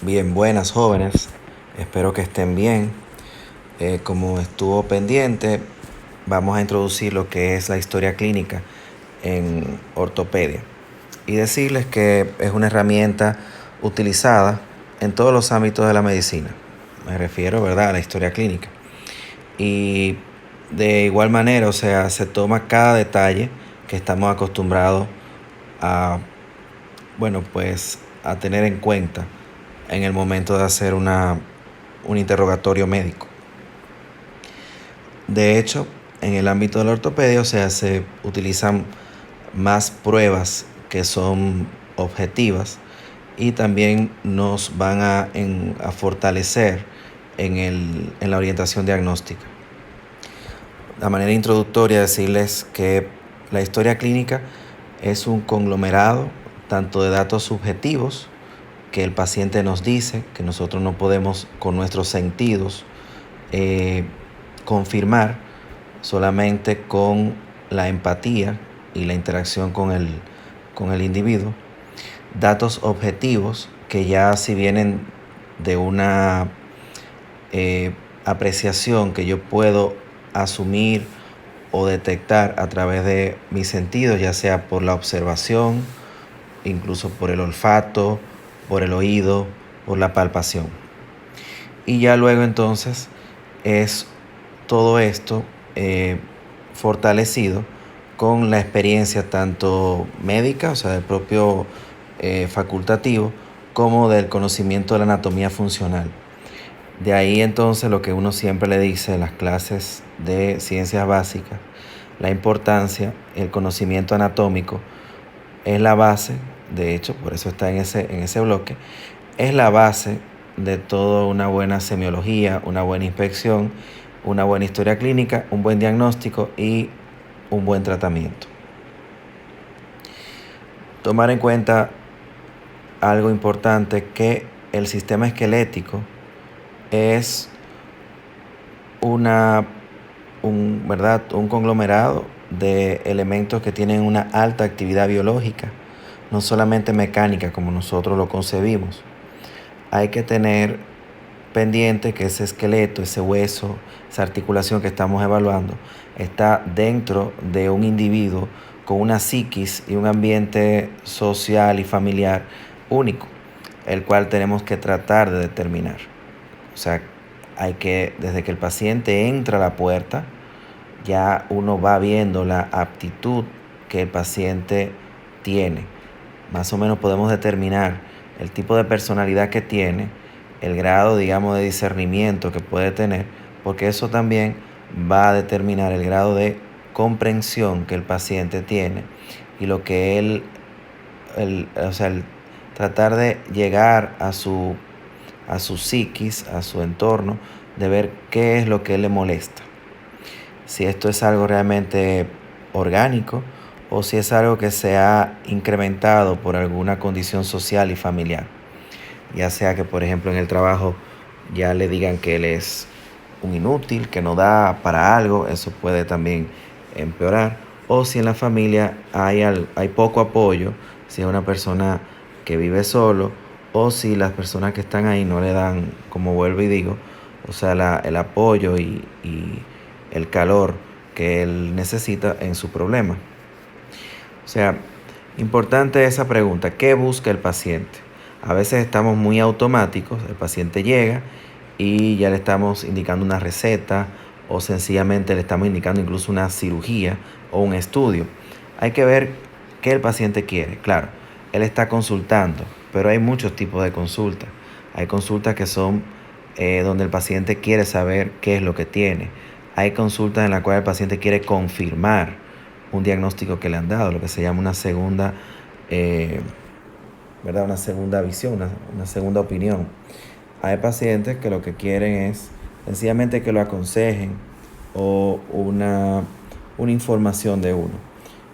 Bien, buenas jóvenes, espero que estén bien. Como estuvo pendiente, vamos a introducir lo que es la historia clínica en ortopedia y decirles que es una herramienta utilizada en todos los ámbitos de la medicina. Me refiero, ¿verdad?, a la historia clínica. Y de igual manera, o sea, se toma cada detalle que estamos acostumbrados a, bueno, pues a tener en cuenta en el momento de hacer un interrogatorio médico. De hecho, en el ámbito de la ortopedia, o sea, se utilizan más pruebas que son objetivas y también nos van a fortalecer en la orientación diagnóstica. La manera introductoria decirles que la historia clínica es un conglomerado tanto de datos subjetivos que el paciente nos dice, que nosotros no podemos con nuestros sentidos confirmar, solamente con la empatía y la interacción con el individuo. Datos objetivos que ya si vienen de una apreciación que yo puedo asumir o detectar a través de mis sentidos, ya sea por la observación, incluso por el olfato, por el oído, por la palpación. Y ya luego entonces es todo esto fortalecido con la experiencia tanto médica, o sea, del propio facultativo, como del conocimiento de la anatomía funcional. De ahí entonces lo que uno siempre le dice en las clases de ciencias básicas, la importancia, el conocimiento anatómico es la base, de hecho, por eso está en ese bloque, es la base de toda una buena semiología, una buena inspección, una buena historia clínica, un buen diagnóstico y un buen tratamiento. Tomar en cuenta algo importante, que el sistema esquelético es un conglomerado de elementos que tienen una alta actividad biológica, no solamente mecánica como nosotros lo concebimos. Hay que tener pendiente que ese esqueleto, ese hueso, esa articulación que estamos evaluando, está dentro de un individuo con una psiquis y un ambiente social y familiar único, el cual tenemos que tratar de determinar. O sea, desde que el paciente entra a la puerta, ya uno va viendo la aptitud que el paciente tiene. Más o menos podemos determinar el tipo de personalidad que tiene, el grado, digamos, de discernimiento que puede tener, porque eso también va a determinar el grado de comprensión que el paciente tiene y lo que el tratar de llegar a su psiquis, a su entorno, de ver qué es lo que le molesta. Si esto es algo realmente orgánico o si es algo que se ha incrementado por alguna condición social y familiar. Ya sea que, por ejemplo, en el trabajo ya le digan que él es un inútil, que no da para algo, eso puede también empeorar. O si en la familia hay poco apoyo, si es una persona que vive solo, o si las personas que están ahí no le dan, como vuelvo y digo, o sea, el apoyo y el calor que él necesita en su problema. O sea, importante esa pregunta, ¿qué busca el paciente? A veces estamos muy automáticos, el paciente llega y ya le estamos indicando una receta o sencillamente le estamos indicando incluso una cirugía o un estudio. Hay que ver qué el paciente quiere. Claro, él está consultando, pero hay muchos tipos de consultas. Hay consultas que son donde el paciente quiere saber qué es lo que tiene. Hay consultas en las cuales el paciente quiere confirmar un diagnóstico que le han dado, lo que se llama una segunda, ¿verdad? Una segunda visión, una segunda opinión. Hay pacientes que lo que quieren es sencillamente que lo aconsejen o una información de uno.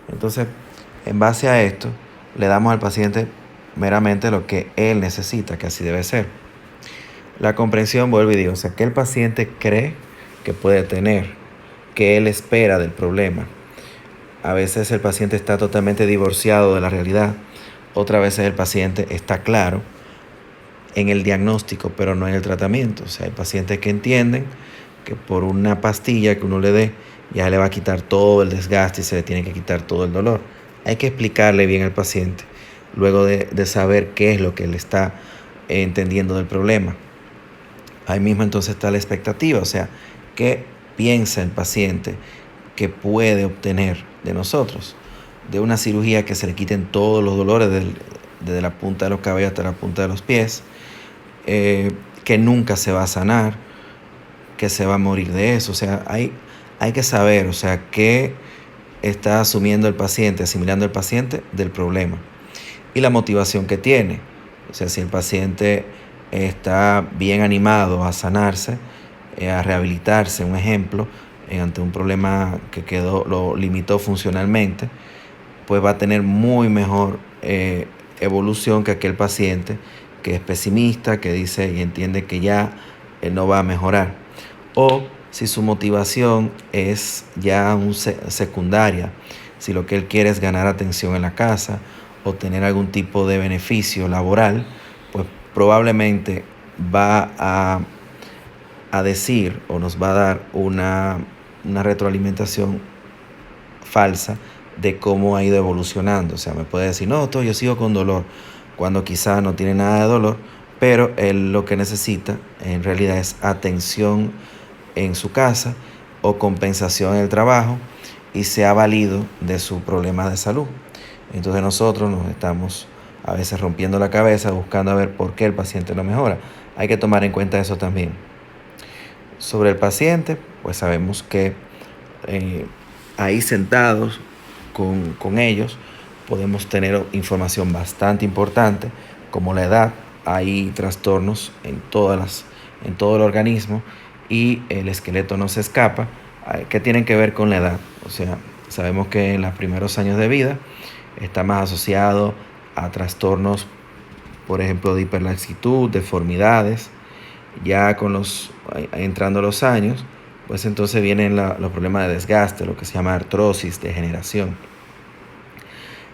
Entonces, en base a esto, le damos al paciente meramente lo que él necesita, que así debe ser. La comprensión, vuelvo y digo, o sea, que el paciente cree que puede tener, que él espera del problema. A veces el paciente está totalmente divorciado de la realidad, otras veces el paciente está claro en el diagnóstico, pero no en el tratamiento. O sea, hay pacientes que entienden que por una pastilla que uno le dé ya le va a quitar todo el desgaste y se le tiene que quitar todo el dolor. Hay que explicarle bien al paciente luego de saber qué es lo que le está entendiendo del problema. Ahí mismo entonces está la expectativa, o sea, qué piensa el paciente que puede obtener de nosotros, de una cirugía que se le quiten todos los dolores desde la punta de los cabellos hasta la punta de los pies, que nunca se va a sanar, que se va a morir de eso. O sea, hay que saber, o sea, qué está asumiendo el paciente, asimilando el paciente del problema y la motivación que tiene. O sea, si el paciente está bien animado a sanarse, a rehabilitarse, un ejemplo, ante un problema que lo limitó funcionalmente, pues va a tener muy mejor evolución que aquel paciente que es pesimista, que dice y entiende que ya no va a mejorar. O si su motivación es ya secundaria, si lo que él quiere es ganar atención en la casa o tener algún tipo de beneficio laboral, pues probablemente va a decir o nos va a dar una retroalimentación falsa de cómo ha ido evolucionando. O sea, me puede decir, no, doctor, yo sigo con dolor, cuando quizá no tiene nada de dolor, pero él lo que necesita en realidad es atención en su casa o compensación en el trabajo y se ha valido de su problema de salud. Entonces nosotros nos estamos a veces rompiendo la cabeza buscando a ver por qué el paciente no mejora. Hay que tomar en cuenta eso también. Sobre el paciente, pues sabemos que ahí sentados con ellos podemos tener información bastante importante, como la edad. Hay trastornos en todo el organismo y el esqueleto no se escapa, que tienen que ver con la edad. O sea, sabemos que en los primeros años de vida está más asociado a trastornos, por ejemplo, de hiperlaxitud, deformidades. Ya entrando los años, pues entonces vienen los problemas de desgaste, lo que se llama artrosis, degeneración.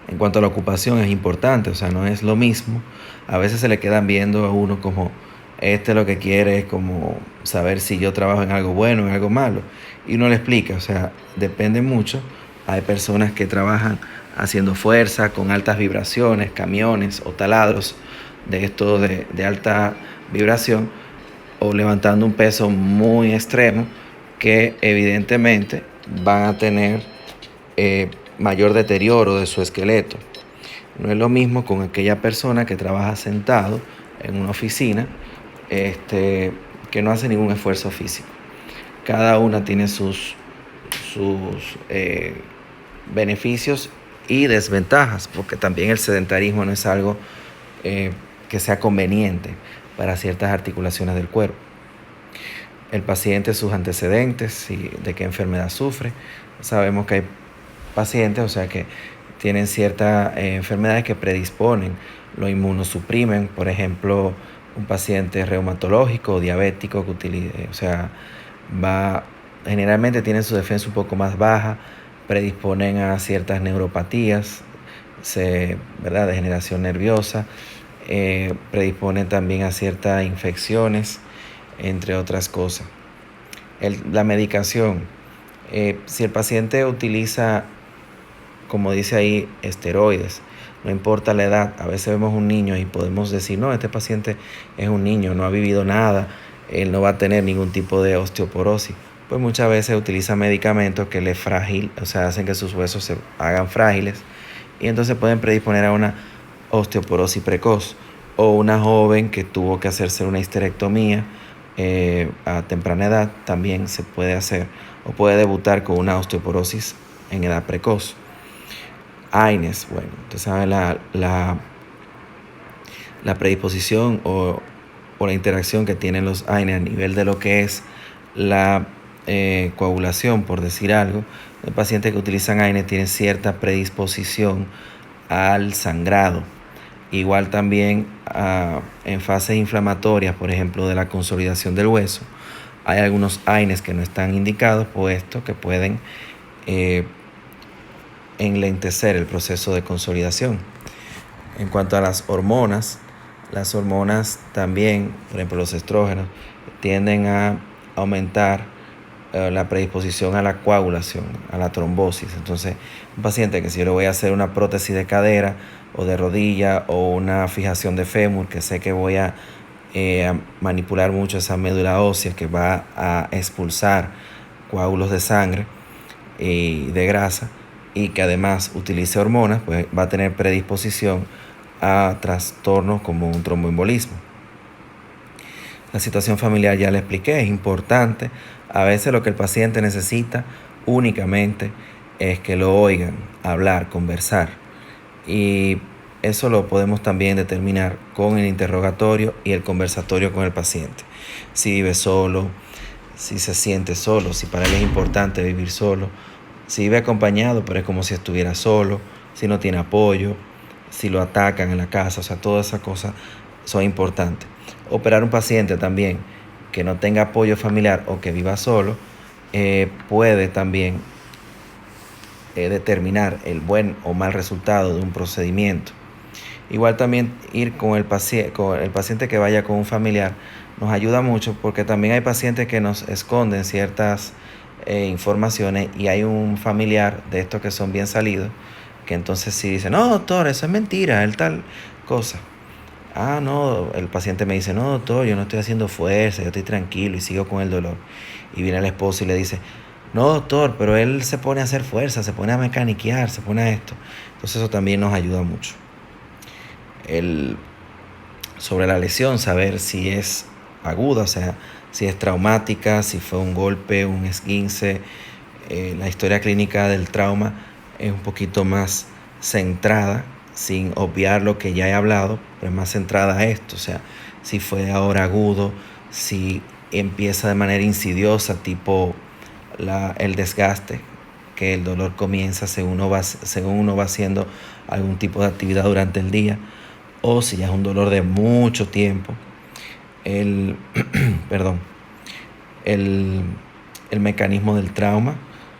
En cuanto a la ocupación es importante, o sea, no es lo mismo. A veces se le quedan viendo a uno como, lo que quiere es como saber si yo trabajo en algo bueno o en algo malo. Y uno le explica, o sea, depende mucho. Hay personas que trabajan haciendo fuerza con altas vibraciones, camiones o taladros de estos de alta vibración, o levantando un peso muy extremo, que evidentemente van a tener mayor deterioro de su esqueleto. No es lo mismo con aquella persona que trabaja sentado en una oficina, que no hace ningún esfuerzo físico. Cada una tiene sus beneficios y desventajas, porque también el sedentarismo no es algo que sea conveniente para ciertas articulaciones del cuerpo. El paciente, sus antecedentes y de qué enfermedad sufre. Sabemos que hay pacientes, o sea, que tienen ciertas enfermedades que predisponen, lo inmunosuprimen. Por ejemplo, un paciente reumatológico o diabético que generalmente tiene su defensa un poco más baja, predisponen a ciertas neuropatías, degeneración nerviosa, predisponen también a ciertas infecciones, entre otras cosas. La medicación, si el paciente utiliza, como dice ahí, esteroides, no importa la edad. A veces vemos un niño y podemos decir, no, este paciente es un niño, no ha vivido nada, él no va a tener ningún tipo de osteoporosis. Pues muchas veces utiliza medicamentos que hacen que sus huesos se hagan frágiles y entonces pueden predisponer a una osteoporosis precoz. O una joven que tuvo que hacerse una histerectomía a temprana edad, también se puede hacer o puede debutar con una osteoporosis en edad precoz. AINES, bueno, usted sabe la predisposición o la interacción que tienen los AINES a nivel de lo que es la coagulación, por decir algo. Los pacientes que utilizan AINES tienen cierta predisposición al sangrado. Igual también en fases inflamatorias, por ejemplo, de la consolidación del hueso, hay algunos AINES que no están indicados, puesto que pueden enlentecer el proceso de consolidación. En cuanto a las hormonas, las hormonas también, por ejemplo los estrógenos, tienden a aumentar la predisposición a la coagulación, a la trombosis. Entonces, un paciente que si yo le voy a hacer una prótesis de cadera o de rodilla o una fijación de fémur, que sé que voy a manipular mucho esa médula ósea que va a expulsar coágulos de sangre y de grasa, y que además utilice hormonas, pues va a tener predisposición a trastornos como un tromboembolismo. La situación familiar ya le expliqué, es importante. A veces lo que el paciente necesita únicamente es que lo oigan, hablar, conversar. Y eso lo podemos también determinar con el interrogatorio y el conversatorio con el paciente. Si vive solo, si se siente solo, si para él es importante vivir solo, si vive acompañado pero es como si estuviera solo, si no tiene apoyo, si lo atacan en la casa, o sea, todas esas cosas son importantes. Operar un paciente también que no tenga apoyo familiar o que viva solo puede también determinar el buen o mal resultado de un procedimiento. Igual también ir con el paciente que vaya con un familiar nos ayuda mucho, porque también hay pacientes que nos esconden ciertas informaciones, y hay un familiar de estos que son bien salidos que entonces sí dice: no doctor, eso es mentira, el tal cosa. Ah, no, el paciente me dice: no doctor, yo no estoy haciendo fuerza, yo estoy tranquilo y sigo con el dolor. Y viene el esposo y le dice: no doctor, pero él se pone a hacer fuerza, se pone a mecaniquear, se pone a esto. Entonces eso también nos ayuda mucho. Sobre la lesión, saber si es aguda, o sea, si es traumática, si fue un golpe, un esguince. La historia clínica del trauma es un poquito más centrada, sin obviar lo que ya he hablado, pero es más centrada a esto, o sea, si fue ahora agudo, si empieza de manera insidiosa, tipo el desgaste, que el dolor comienza según uno va haciendo algún tipo de actividad durante el día, o si ya es un dolor de mucho tiempo. Perdón, el mecanismo del trauma,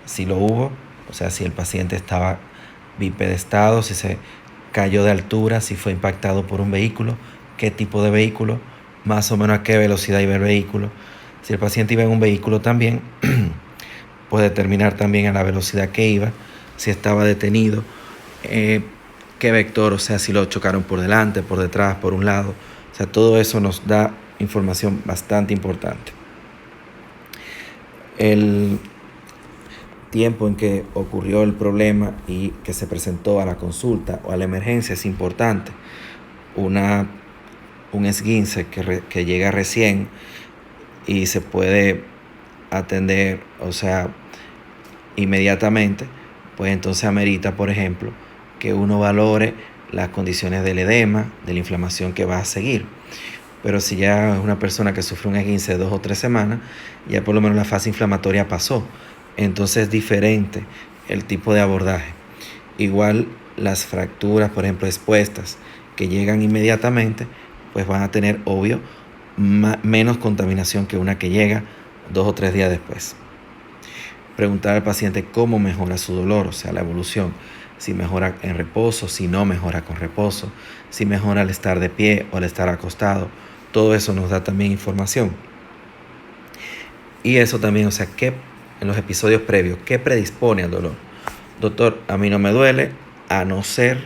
si lo hubo, o sea, si el paciente estaba bipedestado, si se cayó de altura, si fue impactado por un vehículo, qué tipo de vehículo, más o menos a qué velocidad iba el vehículo. Si el paciente iba en un vehículo también, puede determinar también a la velocidad que iba, si estaba detenido, qué vector, o sea, si lo chocaron por delante, por detrás, por un lado. O sea, todo eso nos da información bastante importante. El tiempo en que ocurrió el problema y que se presentó a la consulta o a la emergencia es importante. Un esguince que llega recién y se puede atender, o sea, inmediatamente, pues entonces amerita, por ejemplo, que uno valore las condiciones del edema, de la inflamación que va a seguir. Pero si ya es una persona que sufre un esguince de 2 o 3 semanas, ya por lo menos la fase inflamatoria pasó. Entonces es diferente el tipo de abordaje. Igual las fracturas, por ejemplo, expuestas, que llegan inmediatamente, pues van a tener, obvio, menos contaminación que una que llega 2 o 3 días después. Preguntar al paciente cómo mejora su dolor, o sea, la evolución. Si mejora en reposo, si no mejora con reposo, si mejora al estar de pie o al estar acostado. Todo eso nos da también información. Y eso también, o sea, que en los episodios previos, ¿qué predispone al dolor? Doctor, a mí no me duele a no ser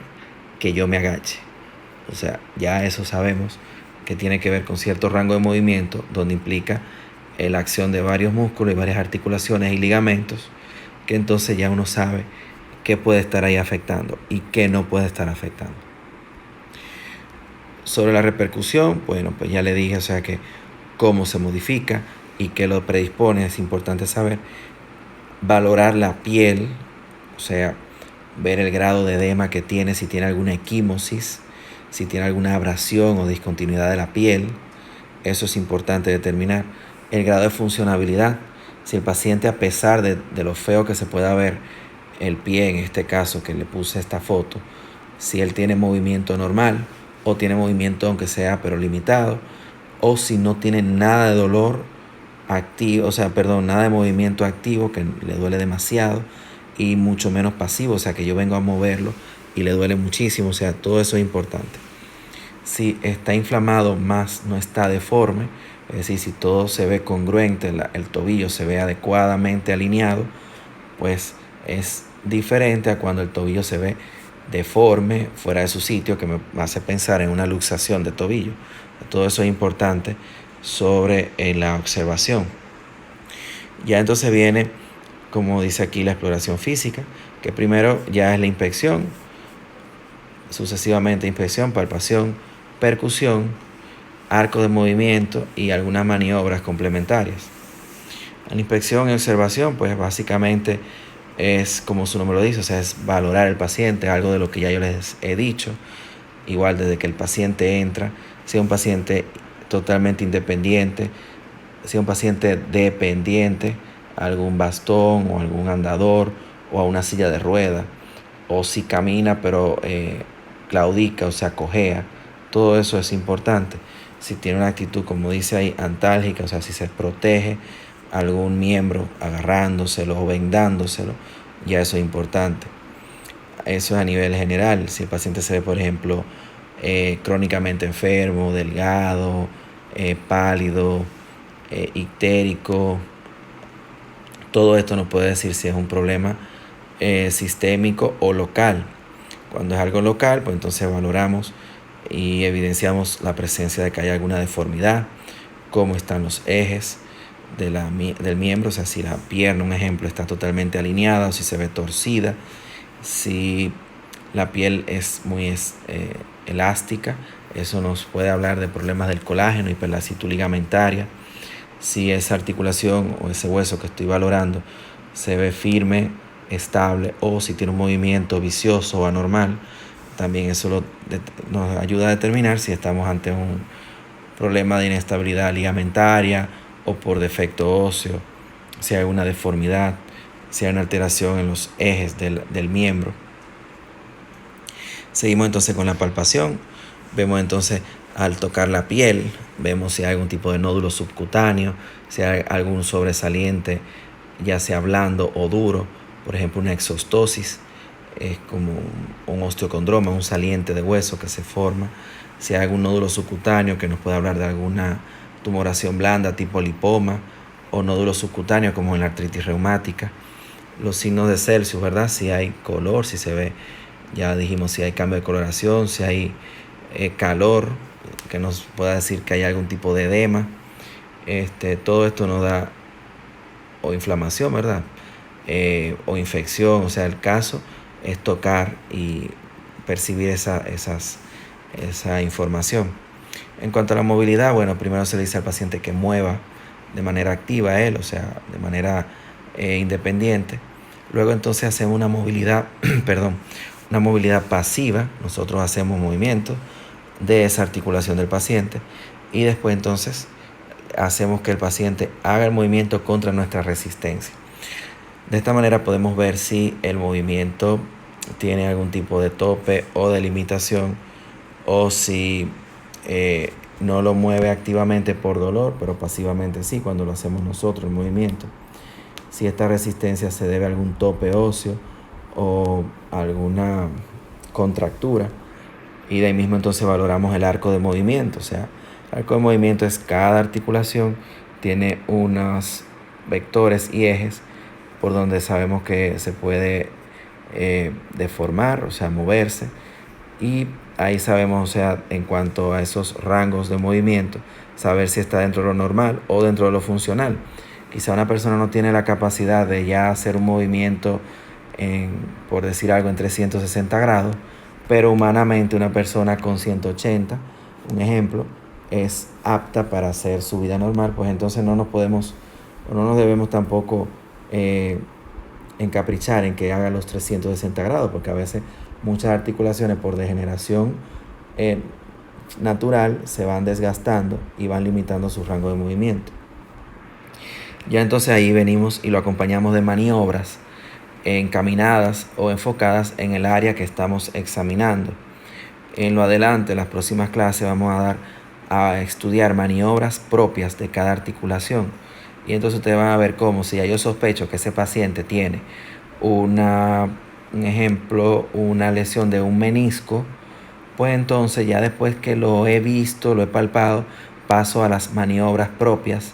que yo me agache. O sea, ya eso sabemos que tiene que ver con cierto rango de movimiento, donde implica la acción de varios músculos y varias articulaciones y ligamentos, que entonces ya uno sabe qué puede estar ahí afectando y qué no puede estar afectando. Sobre la repercusión, bueno, pues ya le dije, o sea, que cómo se modifica y qué lo predispone, es importante saber. Valorar la piel, o sea, ver el grado de edema que tiene, si tiene alguna equimosis, si tiene alguna abrasión o discontinuidad de la piel. Eso es importante determinar. El grado de funcionabilidad, si el paciente, a pesar de lo feo que se pueda ver el pie, en este caso que le puse esta foto, si él tiene movimiento normal o tiene movimiento aunque sea pero limitado, o si no tiene nada de dolor activo, o sea, perdón, nada de movimiento activo, que le duele demasiado, y mucho menos pasivo, o sea, que yo vengo a moverlo y le duele muchísimo, o sea, todo eso es importante. Si está inflamado más no está deforme, es decir, si todo se ve congruente, el tobillo se ve adecuadamente alineado, pues es diferente a cuando el tobillo se ve deforme, fuera de su sitio, que me hace pensar en una luxación de tobillo. Todo eso es importante sobre la observación. Ya entonces viene, como dice aquí, la exploración física, que primero ya es la inspección, sucesivamente inspección, palpación, percusión, arco de movimiento y algunas maniobras complementarias. La inspección y observación, pues básicamente es como su nombre lo dice, o sea, es valorar al paciente, algo de lo que ya yo les he dicho, igual desde que el paciente entra, sea un paciente totalmente independiente, sea un paciente dependiente a algún bastón o algún andador o a una silla de rueda, o si camina pero claudica, o sea, cojea, todo eso es importante. Si tiene una actitud, como dice ahí, antálgica, o sea, si se protege algún miembro agarrándoselo o vendándoselo, ya eso es importante. Eso es a nivel general. Si el paciente se ve, por ejemplo, crónicamente enfermo, delgado, pálido, ictérico, todo esto nos puede decir si es un problema sistémico o local. Cuando es algo local, pues entonces valoramos y evidenciamos la presencia de que hay alguna deformidad, cómo están los ejes del miembro, o sea, si la pierna, un ejemplo, está totalmente alineada o si se ve torcida, si la piel es muy elástica, eso nos puede hablar de problemas del colágeno, hiperlasitud ligamentaria. Si esa articulación o ese hueso que estoy valorando se ve firme, estable, o si tiene un movimiento vicioso o anormal, también eso nos ayuda a determinar si estamos ante un problema de inestabilidad ligamentaria o por defecto óseo, si hay una deformidad, si hay una alteración en los ejes del miembro. Seguimos entonces con la palpación. Vemos entonces al tocar la piel, vemos si hay algún tipo de nódulo subcutáneo, si hay algún sobresaliente, ya sea blando o duro, por ejemplo una exostosis, es como un osteocondroma, un saliente de hueso que se forma. Si hay algún nódulo subcutáneo que nos puede hablar de alguna tumoración blanda tipo lipoma o nódulo subcutáneo como en la artritis reumática. Los signos de Celsius, ¿verdad? Si hay color, si se ve, ya dijimos, si hay cambio de coloración, si hay calor, que nos pueda decir que hay algún tipo de edema. Todo esto nos da, o inflamación, ¿verdad? O infección, o sea, el caso es tocar y percibir esa información. En cuanto a la movilidad, bueno, primero se le dice al paciente que mueva de manera activa él, o sea, de manera independiente. Luego entonces hacemos una movilidad, una movilidad pasiva. Nosotros hacemos movimientos de esa articulación del paciente y después entonces hacemos que el paciente haga el movimiento contra nuestra resistencia. De esta manera podemos ver si el movimiento tiene algún tipo de tope o de limitación, o si no lo mueve activamente por dolor, pero pasivamente sí, cuando lo hacemos nosotros el movimiento. Si esta resistencia se debe a algún tope óseo o alguna contractura, y de ahí mismo entonces valoramos el arco de movimiento. O sea, el arco de movimiento es cada articulación tiene unos vectores y ejes por donde sabemos que se puede deformar, o sea, moverse, y ahí sabemos, o sea, en cuanto a esos rangos de movimiento, saber si está dentro de lo normal o dentro de lo funcional. Quizá una persona no tiene la capacidad de ya hacer un movimiento por decir algo, en 360 grados, pero humanamente una persona con 180, un ejemplo, es apta para hacer su vida normal. Pues entonces no nos debemos tampoco encaprichar en que haga los 360 grados, porque a veces muchas articulaciones por degeneración natural se van desgastando y van limitando su rango de movimiento. Ya entonces ahí venimos y lo acompañamos de maniobras encaminadas o enfocadas en el área que estamos examinando. En lo adelante, en las próximas clases, vamos a estudiar maniobras propias de cada articulación. Y entonces ustedes van a ver cómo, si ya yo sospecho que ese paciente tiene un ejemplo, una lesión de un menisco, pues entonces ya después que lo he visto, lo he palpado, paso a las maniobras propias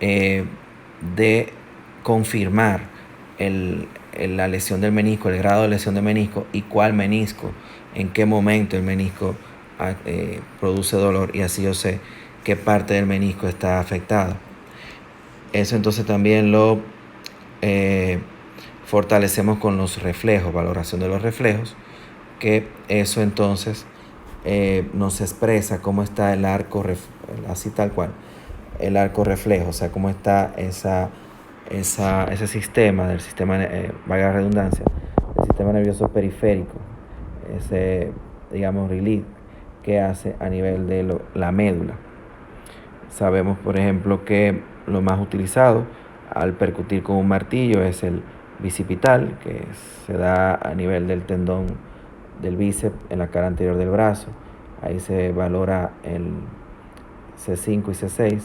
de confirmar la lesión del menisco, el grado de lesión del menisco y cuál menisco, en qué momento el menisco produce dolor, y así yo sé qué parte del menisco está afectada. Eso entonces también lo fortalecemos con los reflejos, valoración de los reflejos, que eso entonces nos expresa cómo está el arco, así tal cual, el arco reflejo, o sea, cómo está ese sistema, valga la redundancia, el sistema nervioso periférico, ese, digamos, relief que hace a nivel de la médula. Sabemos, por ejemplo, que lo más utilizado al percutir con un martillo es el bicipital, que se da a nivel del tendón del bíceps en la cara anterior del brazo. Ahí se valora el C5 y C6,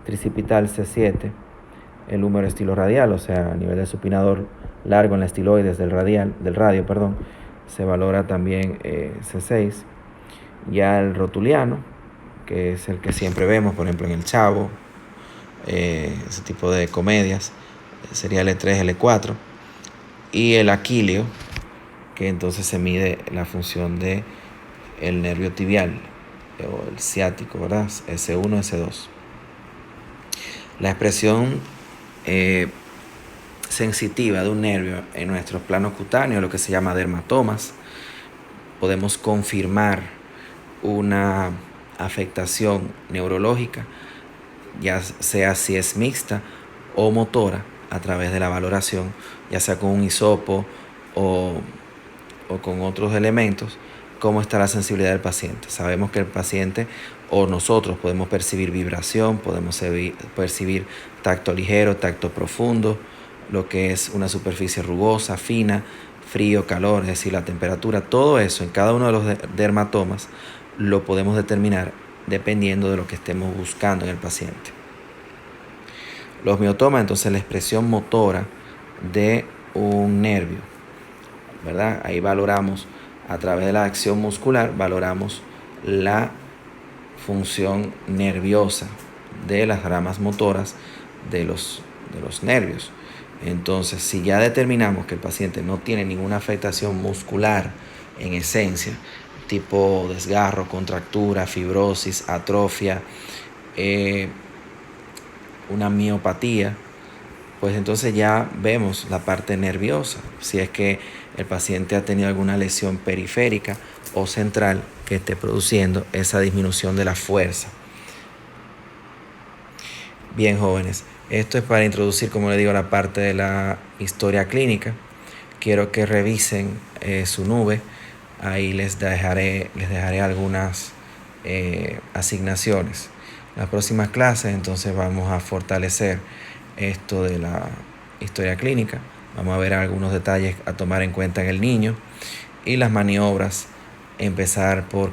tricipital C7, el húmero estiloradial, o sea, a nivel del supinador largo en la estiloides del radio, se valora también C6. Ya el rotuliano, que es el que siempre vemos, por ejemplo, en El Chavo, ese tipo de comedias, sería L3, L4. Y el aquileo, que entonces se mide la función de el nervio tibial o el ciático, ¿verdad? S1, S2. La expresión sensitiva de un nervio en nuestros planos cutáneos, lo que se llama dermatomas, podemos confirmar una afectación neurológica, ya sea si es mixta o motora, a través de la valoración, ya sea con un hisopo o con otros elementos, cómo está la sensibilidad del paciente. Sabemos que el paciente o nosotros podemos percibir vibración, podemos percibir tacto ligero, tacto profundo, lo que es una superficie rugosa, fina, frío, calor, es decir, la temperatura. Todo eso en cada uno de los dermatomas lo podemos determinar dependiendo de lo que estemos buscando en el paciente. Los miotomas, entonces, la expresión motora de un nervio, ¿verdad? Ahí valoramos, a través de la acción muscular, valoramos la función nerviosa de las ramas motoras de los nervios. Entonces, si ya determinamos que el paciente no tiene ninguna afectación muscular en esencia, tipo desgarro, contractura, fibrosis, atrofia, una miopatía, pues entonces ya vemos la parte nerviosa, si es que el paciente ha tenido alguna lesión periférica o central que esté produciendo esa disminución de la fuerza. Bien, jóvenes, esto es para introducir, como les digo, la parte de la historia clínica. Quiero que revisen su nube. Ahí les dejaré algunas asignaciones. En las próximas clases entonces vamos a fortalecer esto de la historia clínica. Vamos a ver algunos detalles a tomar en cuenta en el niño y las maniobras. Empezar por